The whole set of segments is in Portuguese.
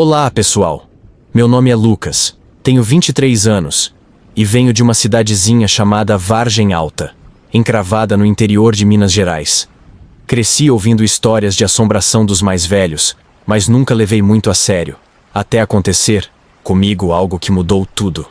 Olá, pessoal. Meu nome é Lucas, tenho 23 anos e venho de uma cidadezinha chamada Vargem Alta, encravada no interior de Minas Gerais. Cresci ouvindo histórias de assombração dos mais velhos, mas nunca levei muito a sério, até acontecer comigo algo que mudou tudo.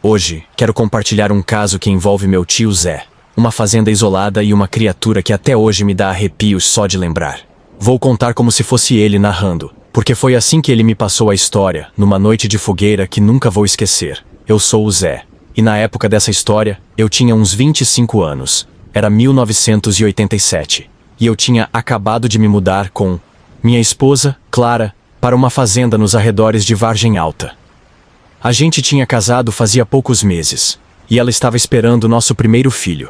Hoje, quero compartilhar um caso que envolve meu tio Zé, uma fazenda isolada e uma criatura que até hoje me dá arrepios só de lembrar. Vou contar como se fosse ele narrando, porque foi assim que ele me passou a história, numa noite de fogueira que nunca vou esquecer. Eu sou o Zé, e na época dessa história, eu tinha uns 25 anos. Era 1987, e eu tinha acabado de me mudar com minha esposa, Clara, para uma fazenda nos arredores de Vargem Alta. A gente tinha casado fazia poucos meses, e ela estava esperando nosso primeiro filho.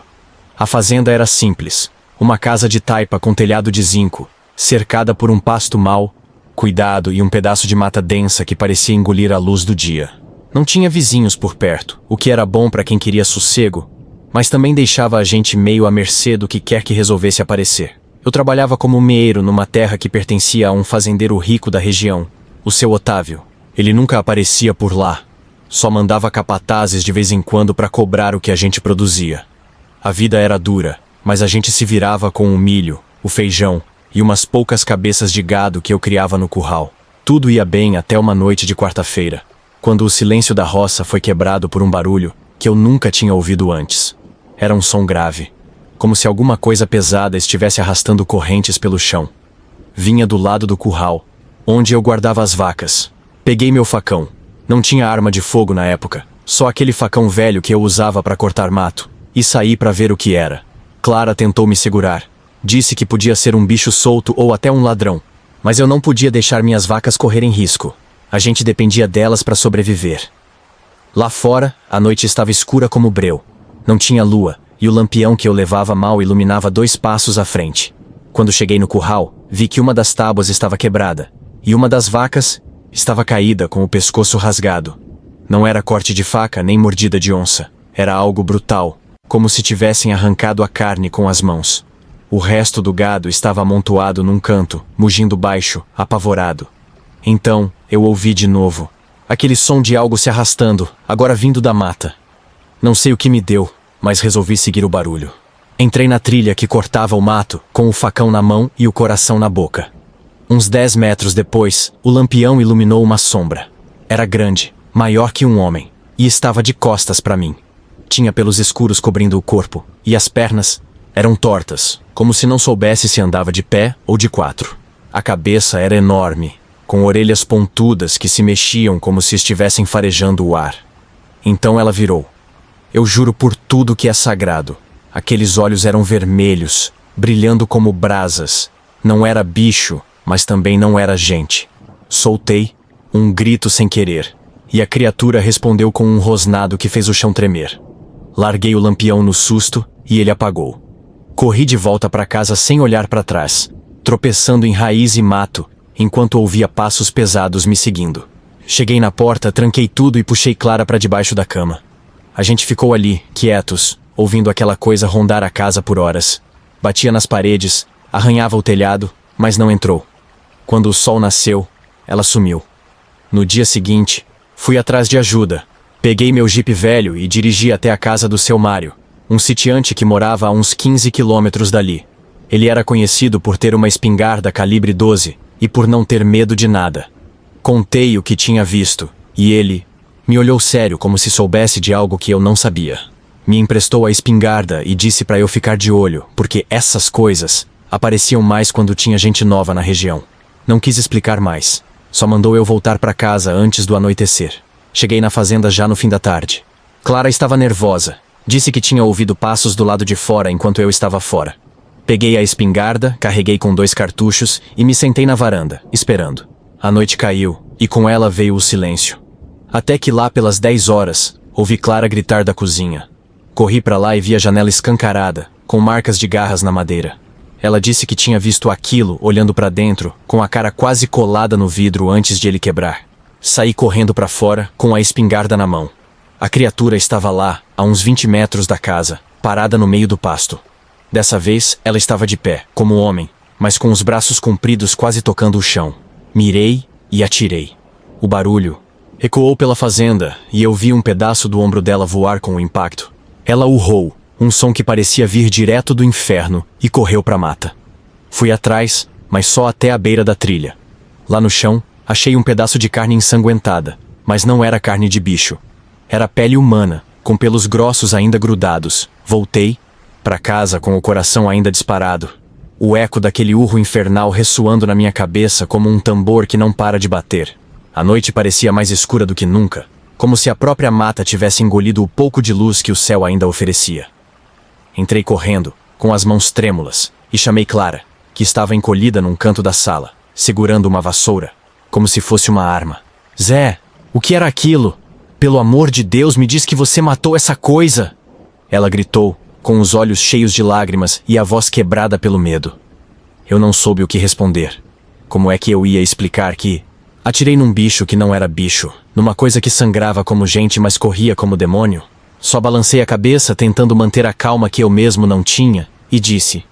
A fazenda era simples, uma casa de taipa com telhado de zinco, cercada por um pasto mal cuidado e um pedaço de mata densa que parecia engolir a luz do dia. Não tinha vizinhos por perto, o que era bom para quem queria sossego, mas também deixava a gente meio à mercê do que quer que resolvesse aparecer. Eu trabalhava como meeiro numa terra que pertencia a um fazendeiro rico da região, o seu Otávio. Ele nunca aparecia por lá, só mandava capatazes de vez em quando para cobrar o que a gente produzia. A vida era dura, mas a gente se virava com o milho, o feijão e umas poucas cabeças de gado que eu criava no curral. Tudo ia bem até uma noite de quarta-feira, quando o silêncio da roça foi quebrado por um barulho que eu nunca tinha ouvido antes. Era um som grave, como se alguma coisa pesada estivesse arrastando correntes pelo chão. Vinha do lado do curral, onde eu guardava as vacas. Peguei meu facão. Não tinha arma de fogo na época, só aquele facão velho que eu usava para cortar mato, e saí para ver o que era. Clara tentou me segurar. Disse que podia ser um bicho solto ou até um ladrão, mas eu não podia deixar minhas vacas correrem risco. A gente dependia delas para sobreviver. Lá fora, a noite estava escura como breu. Não tinha lua, e o lampião que eu levava mal iluminava 2 passos à frente. Quando cheguei no curral, vi que uma das tábuas estava quebrada, e uma das vacas estava caída com o pescoço rasgado. Não era corte de faca nem mordida de onça. Era algo brutal, como se tivessem arrancado a carne com as mãos. O resto do gado estava amontoado num canto, mugindo baixo, apavorado. Então, eu ouvi de novo. Aquele som de algo se arrastando, agora vindo da mata. Não sei o que me deu, mas resolvi seguir o barulho. Entrei na trilha que cortava o mato, com o facão na mão e o coração na boca. Uns 10 metros depois, o lampião iluminou uma sombra. Era grande, maior que um homem, e estava de costas para mim. Tinha pelos escuros cobrindo o corpo, e as pernas eram tortas, como se não soubesse se andava de pé ou de 4. A cabeça era enorme, com orelhas pontudas que se mexiam como se estivessem farejando o ar. Então ela virou. Eu juro por tudo que é sagrado. Aqueles olhos eram vermelhos, brilhando como brasas. Não era bicho, mas também não era gente. Soltei um grito sem querer, e a criatura respondeu com um rosnado que fez o chão tremer. Larguei o lampião no susto e ele apagou. Corri de volta para casa sem olhar para trás, tropeçando em raiz e mato, enquanto ouvia passos pesados me seguindo. Cheguei na porta, tranquei tudo e puxei Clara para debaixo da cama. A gente ficou ali, quietos, ouvindo aquela coisa rondar a casa por horas. Batia nas paredes, arranhava o telhado, mas não entrou. Quando o sol nasceu, ela sumiu. No dia seguinte, fui atrás de ajuda. Peguei meu jipe velho e dirigi até a casa do seu Mário, um sitiante que morava a uns 15 quilômetros dali. Ele era conhecido por ter uma espingarda calibre 12 e por não ter medo de nada. Contei o que tinha visto, e ele me olhou sério como se soubesse de algo que eu não sabia. Me emprestou a espingarda e disse para eu ficar de olho, porque essas coisas apareciam mais quando tinha gente nova na região. Não quis explicar mais, só mandou eu voltar para casa antes do anoitecer. Cheguei na fazenda já no fim da tarde. Clara estava nervosa. Disse que tinha ouvido passos do lado de fora enquanto eu estava fora. Peguei a espingarda, carreguei com 2 cartuchos e me sentei na varanda, esperando. A noite caiu, e com ela veio o silêncio. Até que lá pelas 10 horas, ouvi Clara gritar da cozinha. Corri para lá e vi a janela escancarada, com marcas de garras na madeira. Ela disse que tinha visto aquilo olhando para dentro, com a cara quase colada no vidro antes de ele quebrar. Saí correndo para fora, com a espingarda na mão. A criatura estava lá, a uns 20 metros da casa, parada no meio do pasto. Dessa vez, ela estava de pé, como homem, mas com os braços compridos quase tocando o chão. Mirei e atirei. O barulho ecoou pela fazenda e eu vi um pedaço do ombro dela voar com o impacto. Ela urrou, um som que parecia vir direto do inferno, e correu para a mata. Fui atrás, mas só até a beira da trilha. Lá no chão, achei um pedaço de carne ensanguentada, mas não era carne de bicho. Era pele humana, com pelos grossos ainda grudados. Voltei para casa com o coração ainda disparado. O eco daquele urro infernal ressoando na minha cabeça como um tambor que não para de bater. A noite parecia mais escura do que nunca, como se a própria mata tivesse engolido o pouco de luz que o céu ainda oferecia. Entrei correndo, com as mãos trêmulas, e chamei Clara, que estava encolhida num canto da sala, segurando uma vassoura, como se fosse uma arma. Zé, o que era aquilo? Pelo amor de Deus, me diz que você matou essa coisa! Ela gritou, com os olhos cheios de lágrimas e a voz quebrada pelo medo. Eu não soube o que responder. Como é que eu ia explicar que atirei num bicho que não era bicho, numa coisa que sangrava como gente, mas corria como demônio? Só balancei a cabeça, tentando manter a calma que eu mesmo não tinha, e disse: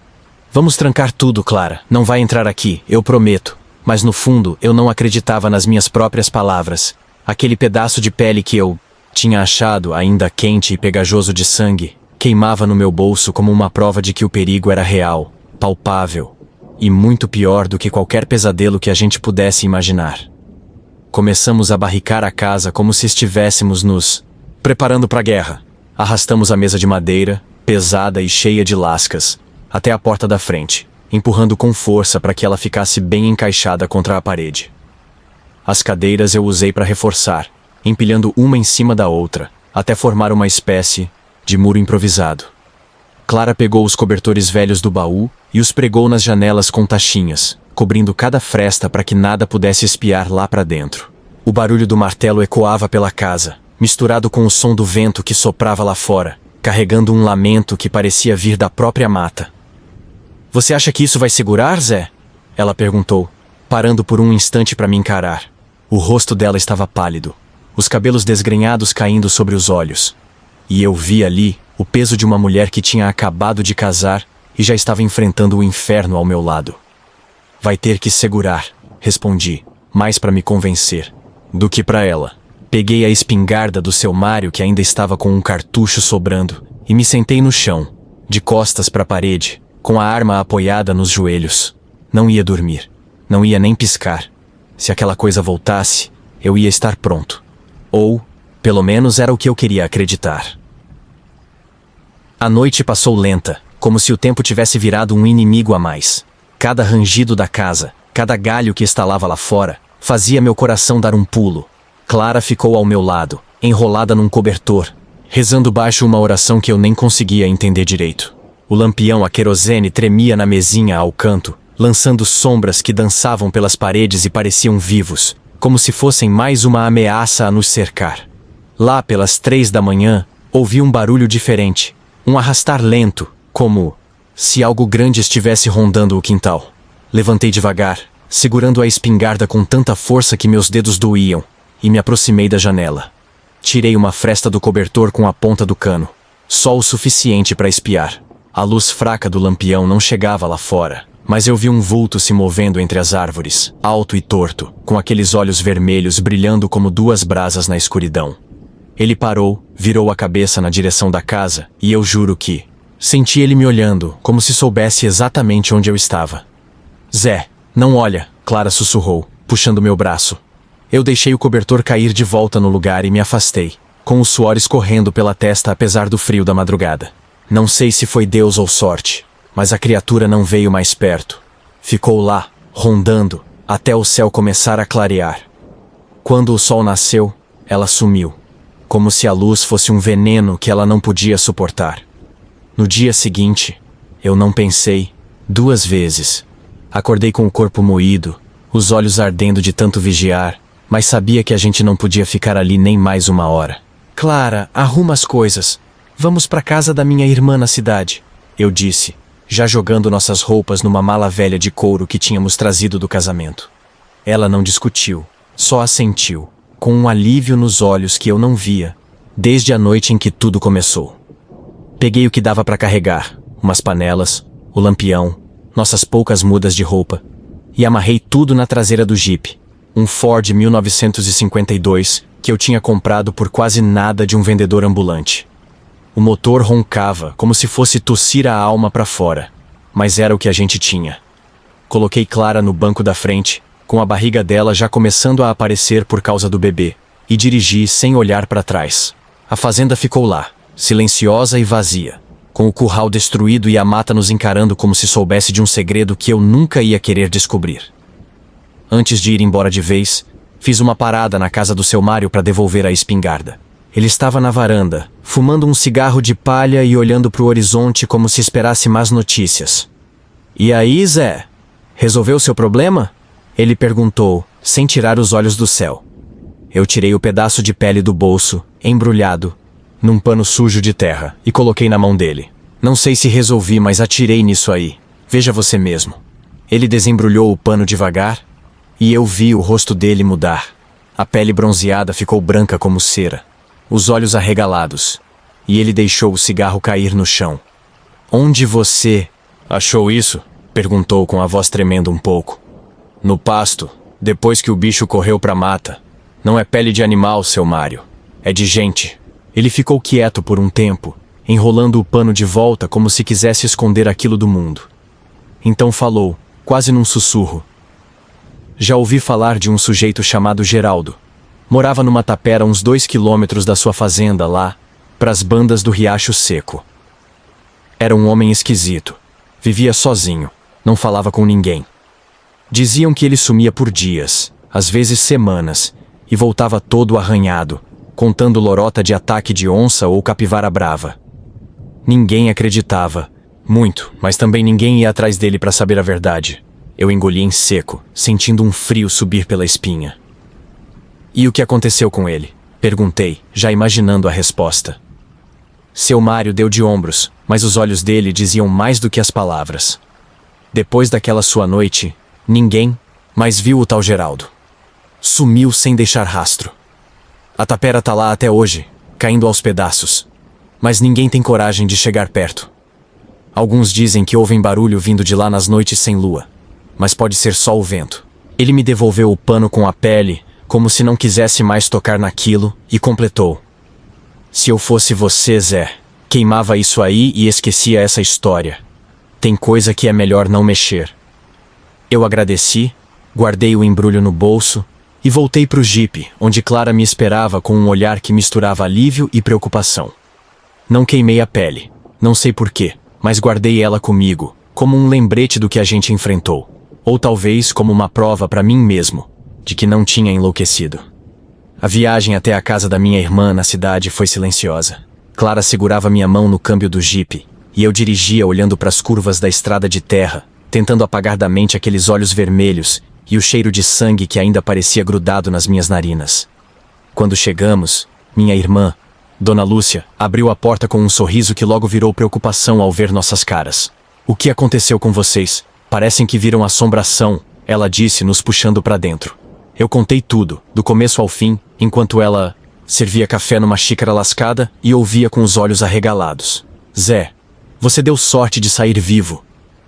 vamos trancar tudo, Clara. Não vai entrar aqui, eu prometo. Mas no fundo, eu não acreditava nas minhas próprias palavras. Aquele pedaço de pele que eu tinha achado, ainda quente e pegajoso de sangue, queimava no meu bolso como uma prova de que o perigo era real, palpável, e muito pior do que qualquer pesadelo que a gente pudesse imaginar. Começamos a barricar a casa como se estivéssemos nos preparando para a guerra. Arrastamos a mesa de madeira, pesada e cheia de lascas, até a porta da frente, empurrando com força para que ela ficasse bem encaixada contra a parede. As cadeiras eu usei para reforçar, empilhando uma em cima da outra, até formar uma espécie de muro improvisado. Clara pegou os cobertores velhos do baú e os pregou nas janelas com tachinhas, cobrindo cada fresta para que nada pudesse espiar lá para dentro. O barulho do martelo ecoava pela casa, misturado com o som do vento que soprava lá fora, carregando um lamento que parecia vir da própria mata. Você acha que isso vai segurar, Zé? Ela perguntou, parando por um instante para me encarar. O rosto dela estava pálido, os cabelos desgrenhados caindo sobre os olhos. E eu vi ali o peso de uma mulher que tinha acabado de casar e já estava enfrentando o inferno ao meu lado. Vai ter que segurar, respondi, mais para me convencer do que para ela. Peguei a espingarda do seu Mário, que ainda estava com um cartucho sobrando, e me sentei no chão, de costas para a parede, com a arma apoiada nos joelhos. Não ia dormir, não ia nem piscar. Se aquela coisa voltasse, eu ia estar pronto. Ou, pelo menos era o que eu queria acreditar. A noite passou lenta, como se o tempo tivesse virado um inimigo a mais. Cada rangido da casa, cada galho que estalava lá fora, fazia meu coração dar um pulo. Clara ficou ao meu lado, enrolada num cobertor, rezando baixo uma oração que eu nem conseguia entender direito. O lampião a querosene tremia na mesinha ao canto, lançando sombras que dançavam pelas paredes e pareciam vivos, como se fossem mais uma ameaça a nos cercar. Lá pelas 3 da manhã, ouvi um barulho diferente, um arrastar lento, como se algo grande estivesse rondando o quintal. Levantei devagar, segurando a espingarda com tanta força que meus dedos doíam, e me aproximei da janela. Tirei uma fresta do cobertor com a ponta do cano, só o suficiente para espiar. A luz fraca do lampião não chegava lá fora, mas eu vi um vulto se movendo entre as árvores, alto e torto, com aqueles olhos vermelhos brilhando como 2 brasas na escuridão. Ele parou, virou a cabeça na direção da casa, e eu juro que senti ele me olhando, como se soubesse exatamente onde eu estava. Zé, não olha, Clara sussurrou, puxando meu braço. Eu deixei o cobertor cair de volta no lugar e me afastei, com o suor escorrendo pela testa apesar do frio da madrugada. Não sei se foi Deus ou sorte, mas a criatura não veio mais perto. Ficou lá, rondando, até o céu começar a clarear. Quando o sol nasceu, ela sumiu, como se a luz fosse um veneno que ela não podia suportar. No dia seguinte, eu não pensei 2 vezes. Acordei com o corpo moído, os olhos ardendo de tanto vigiar, mas sabia que a gente não podia ficar ali nem mais 1 hora. Clara, arruma as coisas. Vamos para casa da minha irmã na cidade, eu disse, já jogando nossas roupas numa mala velha de couro que tínhamos trazido do casamento. Ela não discutiu, só assentiu, com um alívio nos olhos que eu não via, desde a noite em que tudo começou. Peguei o que dava para carregar, umas panelas, o lampião, nossas poucas mudas de roupa, e amarrei tudo na traseira do jipe, Um Ford 1952 que eu tinha comprado por quase nada de um vendedor ambulante. O motor roncava como se fosse tossir a alma para fora, mas era o que a gente tinha. Coloquei Clara no banco da frente, com a barriga dela já começando a aparecer por causa do bebê, e dirigi sem olhar para trás. A fazenda ficou lá, silenciosa e vazia, com o curral destruído e a mata nos encarando como se soubesse de um segredo que eu nunca ia querer descobrir. Antes de ir embora de vez, fiz uma parada na casa do seu Mário para devolver a espingarda. Ele estava na varanda, fumando um cigarro de palha e olhando para o horizonte como se esperasse más notícias. "E aí, Zé? Resolveu seu problema?" Ele perguntou, sem tirar os olhos do céu. Eu tirei o pedaço de pele do bolso, embrulhado, num pano sujo de terra, e coloquei na mão dele. "Não sei se resolvi, mas atirei nisso aí. Veja você mesmo." Ele desembrulhou o pano devagar, e eu vi o rosto dele mudar. A pele bronzeada ficou branca como cera, os olhos arregalados, e ele deixou o cigarro cair no chão. "Onde você achou isso?" perguntou com a voz tremendo um pouco. "No pasto, depois que o bicho correu pra mata. Não é pele de animal, seu Mário. É de gente." Ele ficou quieto por um tempo, enrolando o pano de volta como se quisesse esconder aquilo do mundo. Então falou, quase num sussurro. "Já ouvi falar de um sujeito chamado Geraldo. Morava numa tapera uns 2 quilômetros da sua fazenda lá, pras bandas do Riacho Seco. Era um homem esquisito. Vivia sozinho, não falava com ninguém. Diziam que ele sumia por dias, às vezes semanas, e voltava todo arranhado, contando lorota de ataque de onça ou capivara brava. Ninguém acreditava, muito, mas também ninguém ia atrás dele para saber a verdade. Eu engoli em seco, sentindo um frio subir pela espinha. "E o que aconteceu com ele?" perguntei, já imaginando a resposta. Seu Mário deu de ombros, mas os olhos dele diziam mais do que as palavras. "Depois daquela sua noite, ninguém mais viu o tal Geraldo. Sumiu sem deixar rastro. A tapera tá lá até hoje, caindo aos pedaços. Mas ninguém tem coragem de chegar perto. Alguns dizem que ouvem barulho vindo de lá nas noites sem lua, mas pode ser só o vento." Ele me devolveu o pano com a pele, como se não quisesse mais tocar naquilo, e completou. "Se eu fosse você, Zé, queimava isso aí e esquecia essa história. Tem coisa que é melhor não mexer." Eu agradeci, guardei o embrulho no bolso e voltei pro jipe, onde Clara me esperava com um olhar que misturava alívio e preocupação. Não queimei a pele, não sei porquê, mas guardei ela comigo, como um lembrete do que a gente enfrentou, ou talvez como uma prova para mim mesmo, de que não tinha enlouquecido. A viagem até a casa da minha irmã na cidade foi silenciosa. Clara segurava minha mão no câmbio do jipe, e eu dirigia olhando para as curvas da estrada de terra, tentando apagar da mente aqueles olhos vermelhos e o cheiro de sangue que ainda parecia grudado nas minhas narinas. Quando chegamos, minha irmã, Dona Lúcia, abriu a porta com um sorriso que logo virou preocupação ao ver nossas caras. "O que aconteceu com vocês? Parecem que viram assombração", ela disse, nos puxando para dentro. Eu contei tudo, do começo ao fim, enquanto ela servia café numa xícara lascada e ouvia com os olhos arregalados. "Zé, você deu sorte de sair vivo.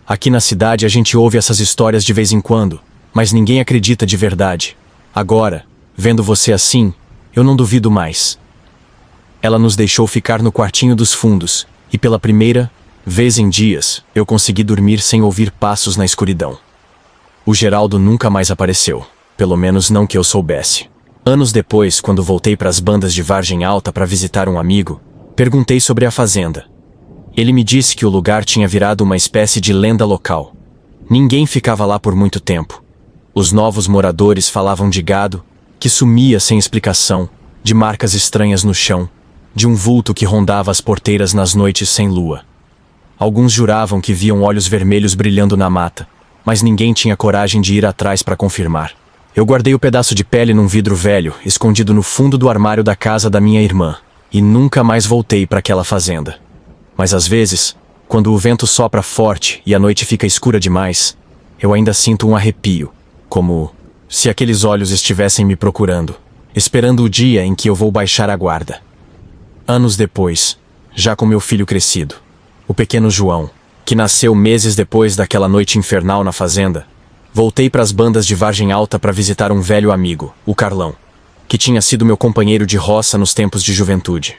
Aqui na cidade a gente ouve essas histórias de vez em quando, mas ninguém acredita de verdade. Agora, vendo você assim, eu não duvido mais." Ela nos deixou ficar no quartinho dos fundos, e pela primeira vez em dias, eu consegui dormir sem ouvir passos na escuridão. O Geraldo nunca mais apareceu, pelo menos não que eu soubesse. Anos depois, quando voltei para as bandas de Vargem Alta para visitar um amigo, perguntei sobre a fazenda. Ele me disse que o lugar tinha virado uma espécie de lenda local. Ninguém ficava lá por muito tempo. Os novos moradores falavam de gado, que sumia sem explicação, de marcas estranhas no chão, de um vulto que rondava as porteiras nas noites sem lua. Alguns juravam que viam olhos vermelhos brilhando na mata, mas ninguém tinha coragem de ir atrás para confirmar. Eu guardei o pedaço de pele num vidro velho, escondido no fundo do armário da casa da minha irmã, e nunca mais voltei para aquela fazenda. Mas às vezes, quando o vento sopra forte e a noite fica escura demais, eu ainda sinto um arrepio, como se aqueles olhos estivessem me procurando, esperando o dia em que eu vou baixar a guarda. Anos depois, já com meu filho crescido, o pequeno João, que nasceu meses depois daquela noite infernal na fazenda, Voltei para as bandas de Vargem Alta para visitar um velho amigo, o Carlão, que tinha sido meu companheiro de roça nos tempos de juventude.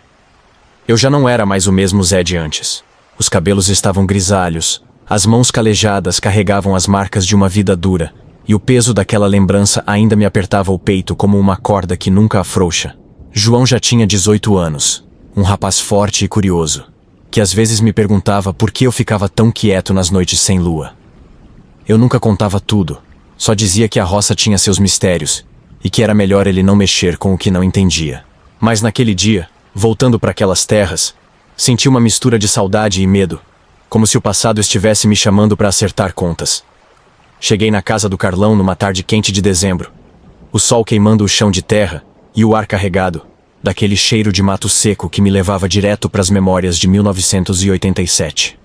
Eu já não era mais o mesmo Zé de antes. Os cabelos estavam grisalhos, as mãos calejadas carregavam as marcas de uma vida dura, e o peso daquela lembrança ainda me apertava o peito como uma corda que nunca afrouxa. João já tinha 18 anos, um rapaz forte e curioso, que às vezes me perguntava por que eu ficava tão quieto nas noites sem lua. Eu nunca contava tudo, só dizia que a roça tinha seus mistérios, e que era melhor ele não mexer com o que não entendia. Mas naquele dia, voltando para aquelas terras, senti uma mistura de saudade e medo, como se o passado estivesse me chamando para acertar contas. Cheguei na casa do Carlão numa tarde quente de dezembro, o sol queimando o chão de terra e o ar carregado daquele cheiro de mato seco que me levava direto para as memórias de 1987.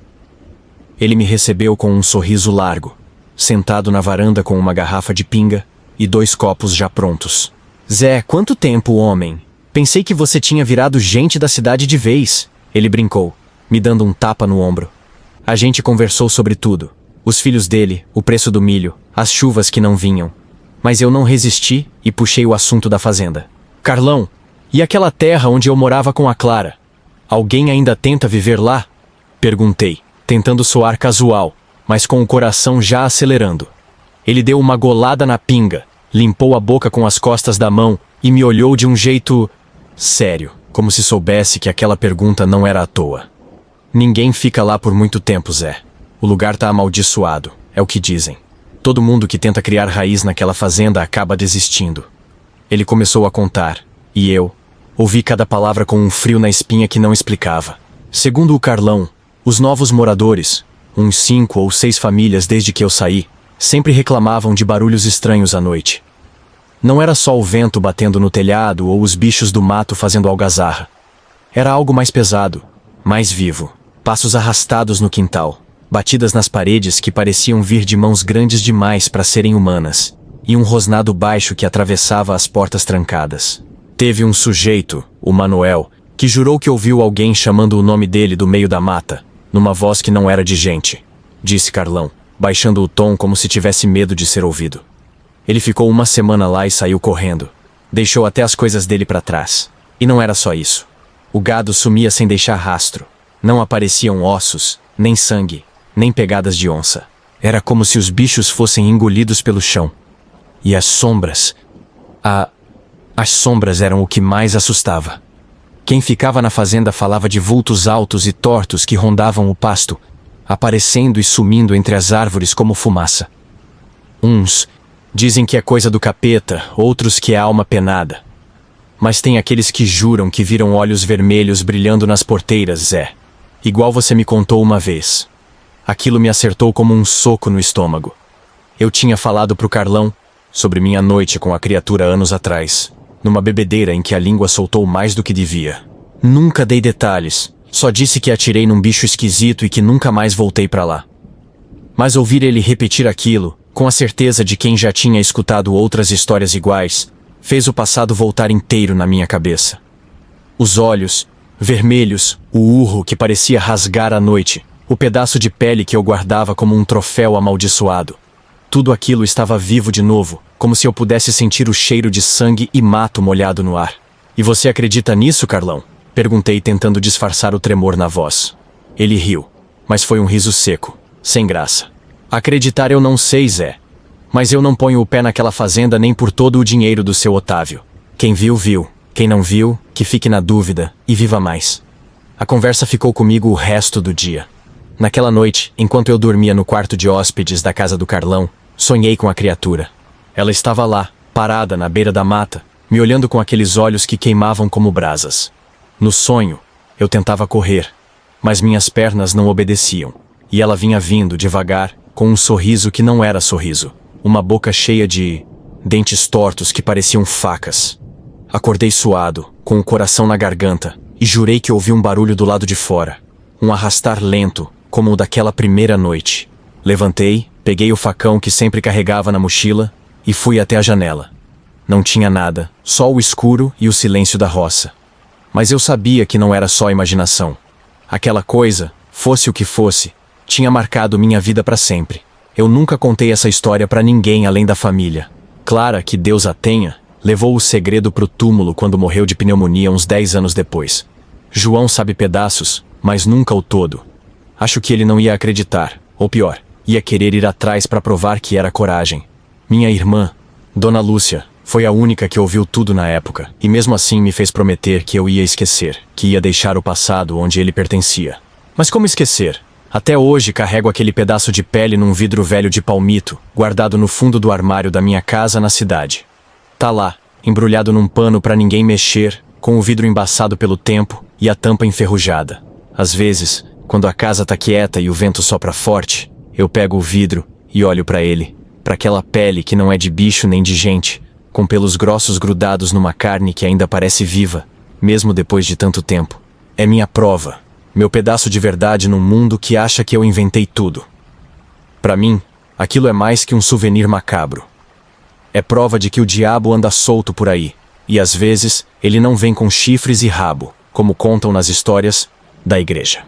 Ele me recebeu com um sorriso largo, sentado na varanda com uma garrafa de pinga e 2 copos já prontos. Zé, quanto tempo, homem? Pensei que você tinha virado gente da cidade de vez, ele brincou, me dando um tapa no ombro. A gente conversou sobre tudo. Os filhos dele, o preço do milho, as chuvas que não vinham. Mas eu não resisti e puxei o assunto da fazenda. Carlão, e aquela terra onde eu morava com a Clara? Alguém ainda tenta viver lá? Perguntei, tentando soar casual, mas com o coração já acelerando. Ele deu uma golada na pinga, limpou a boca com as costas da mão e me olhou de um jeito sério, como se soubesse que aquela pergunta não era à toa. Ninguém fica lá por muito tempo, Zé. O lugar tá amaldiçoado, é o que dizem. Todo mundo que tenta criar raiz naquela fazenda acaba desistindo. Ele começou a contar, e eu ouvi cada palavra com um frio na espinha que não explicava. Segundo o Carlão, os novos moradores, uns 5 ou 6 famílias desde que eu saí, sempre reclamavam de barulhos estranhos à noite. Não era só o vento batendo no telhado ou os bichos do mato fazendo algazarra. Era algo mais pesado, mais vivo. Passos arrastados no quintal, batidas nas paredes que pareciam vir de mãos grandes demais para serem humanas, e um rosnado baixo que atravessava as portas trancadas. Teve um sujeito, o Manuel, que jurou que ouviu alguém chamando o nome dele do meio da mata, numa voz que não era de gente, disse Carlão, baixando o tom como se tivesse medo de ser ouvido. Ele ficou uma semana lá e saiu correndo. Deixou até as coisas dele para trás. E não era só isso. O gado sumia sem deixar rastro. Não apareciam ossos, nem sangue, nem pegadas de onça. Era como se os bichos fossem engolidos pelo chão. E as sombras... As sombras eram o que mais assustava. Quem ficava na fazenda falava de vultos altos e tortos que rondavam o pasto, aparecendo e sumindo entre as árvores como fumaça. Uns dizem que é coisa do capeta, outros que é alma penada. Mas tem aqueles que juram que viram olhos vermelhos brilhando nas porteiras, Zé. Igual você me contou uma vez. Aquilo me acertou como um soco no estômago. Eu tinha falado pro Carlão sobre minha noite com a criatura anos atrás, numa bebedeira em que a língua soltou mais do que devia. Nunca dei detalhes, só disse que atirei num bicho esquisito e que nunca mais voltei pra lá. Mas ouvir ele repetir aquilo, com a certeza de quem já tinha escutado outras histórias iguais, fez o passado voltar inteiro na minha cabeça. Os olhos, vermelhos, o urro que parecia rasgar a noite, o pedaço de pele que eu guardava como um troféu amaldiçoado. Tudo aquilo estava vivo de novo, como se eu pudesse sentir o cheiro de sangue e mato molhado no ar. E você acredita nisso, Carlão? Perguntei tentando disfarçar o tremor na voz. Ele riu, mas foi um riso seco, sem graça. Acreditar eu não sei, Zé. Mas eu não ponho o pé naquela fazenda nem por todo o dinheiro do seu Otávio. Quem viu, viu. Quem não viu, que fique na dúvida e viva mais. A conversa ficou comigo o resto do dia. Naquela noite, enquanto eu dormia no quarto de hóspedes da casa do Carlão, sonhei com a criatura. Ela estava lá, parada na beira da mata, me olhando com aqueles olhos que queimavam como brasas. No sonho, eu tentava correr, mas minhas pernas não obedeciam, e ela vinha vindo devagar, com um sorriso que não era sorriso, uma boca cheia de dentes tortos que pareciam facas. Acordei suado, com o coração na garganta, e jurei que ouvi um barulho do lado de fora, um arrastar lento, como o daquela primeira noite. Levantei, peguei o facão que sempre carregava na mochila e fui até a janela. Não tinha nada, só o escuro e o silêncio da roça. Mas eu sabia que não era só imaginação. Aquela coisa, fosse o que fosse, tinha marcado minha vida para sempre. Eu nunca contei essa história pra ninguém além da família. Clara, que Deus a tenha, levou o segredo pro túmulo quando morreu de pneumonia uns 10 anos depois. João sabe pedaços, mas nunca o todo. Acho que ele não ia acreditar, ou pior, ia querer ir atrás pra provar que era coragem. Minha irmã, Dona Lúcia, foi a única que ouviu tudo na época, e mesmo assim me fez prometer que eu ia esquecer, que ia deixar o passado onde ele pertencia. Mas como esquecer? Até hoje carrego aquele pedaço de pele num vidro velho de palmito, guardado no fundo do armário da minha casa na cidade. Tá lá, embrulhado num pano pra ninguém mexer, com o vidro embaçado pelo tempo e a tampa enferrujada. Às vezes, quando a casa tá quieta e o vento sopra forte, eu pego o vidro e olho pra ele, pra aquela pele que não é de bicho nem de gente, com pelos grossos grudados numa carne que ainda parece viva, mesmo depois de tanto tempo. É minha prova. Meu pedaço de verdade num mundo que acha que eu inventei tudo. Pra mim, aquilo é mais que um souvenir macabro. É prova de que o diabo anda solto por aí, e às vezes ele não vem com chifres e rabo, como contam nas histórias da igreja.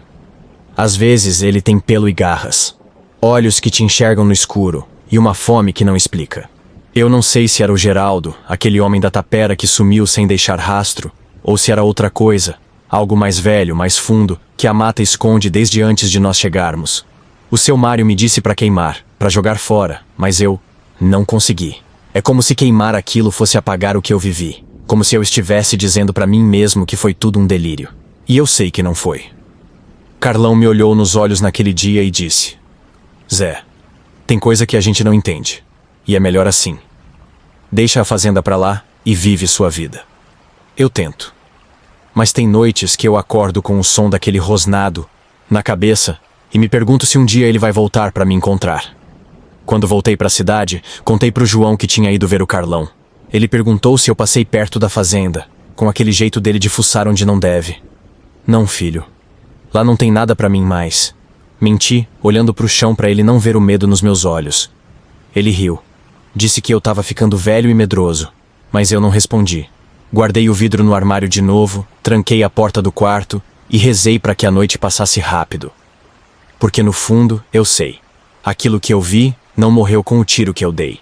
Às vezes ele tem pelo e garras, olhos que te enxergam no escuro e uma fome que não explica. Eu não sei se era o Geraldo, aquele homem da tapera que sumiu sem deixar rastro, ou se era outra coisa, algo mais velho, mais fundo, que a mata esconde desde antes de nós chegarmos. O seu Mário me disse pra queimar, pra jogar fora, mas eu não consegui. É como se queimar aquilo fosse apagar o que eu vivi, como se eu estivesse dizendo pra mim mesmo que foi tudo um delírio. E eu sei que não foi. Carlão me olhou nos olhos naquele dia e disse: Zé, tem coisa que a gente não entende, e é melhor assim. Deixa a fazenda pra lá e vive sua vida. Eu tento. Mas tem noites que eu acordo com o som daquele rosnado na cabeça e me pergunto se um dia ele vai voltar pra me encontrar. Quando voltei pra cidade, contei pro João que tinha ido ver o Carlão. Ele perguntou se eu passei perto da fazenda, com aquele jeito dele de fuçar onde não deve. Não, filho. Lá não tem nada pra mim mais. Menti, olhando pro chão pra ele não ver o medo nos meus olhos. Ele riu. Disse que eu tava ficando velho e medroso, mas eu não respondi. Guardei o vidro no armário de novo, tranquei a porta do quarto e rezei para que a noite passasse rápido. Porque no fundo, eu sei. Aquilo que eu vi não morreu com o tiro que eu dei.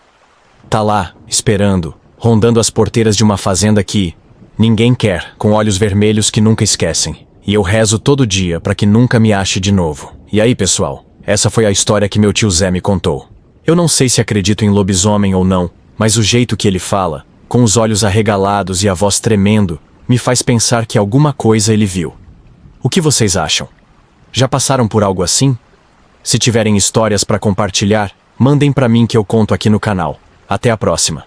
Tá lá, esperando, rondando as porteiras de uma fazenda que ninguém quer, com olhos vermelhos que nunca esquecem. E eu rezo todo dia para que nunca me ache de novo. E aí, pessoal, essa foi a história que meu tio Zé me contou. Eu não sei se acredito em lobisomem ou não, mas o jeito que ele fala, com os olhos arregalados e a voz tremendo, me faz pensar que alguma coisa ele viu. O que vocês acham? Já passaram por algo assim? Se tiverem histórias para compartilhar, mandem para mim que eu conto aqui no canal. Até a próxima.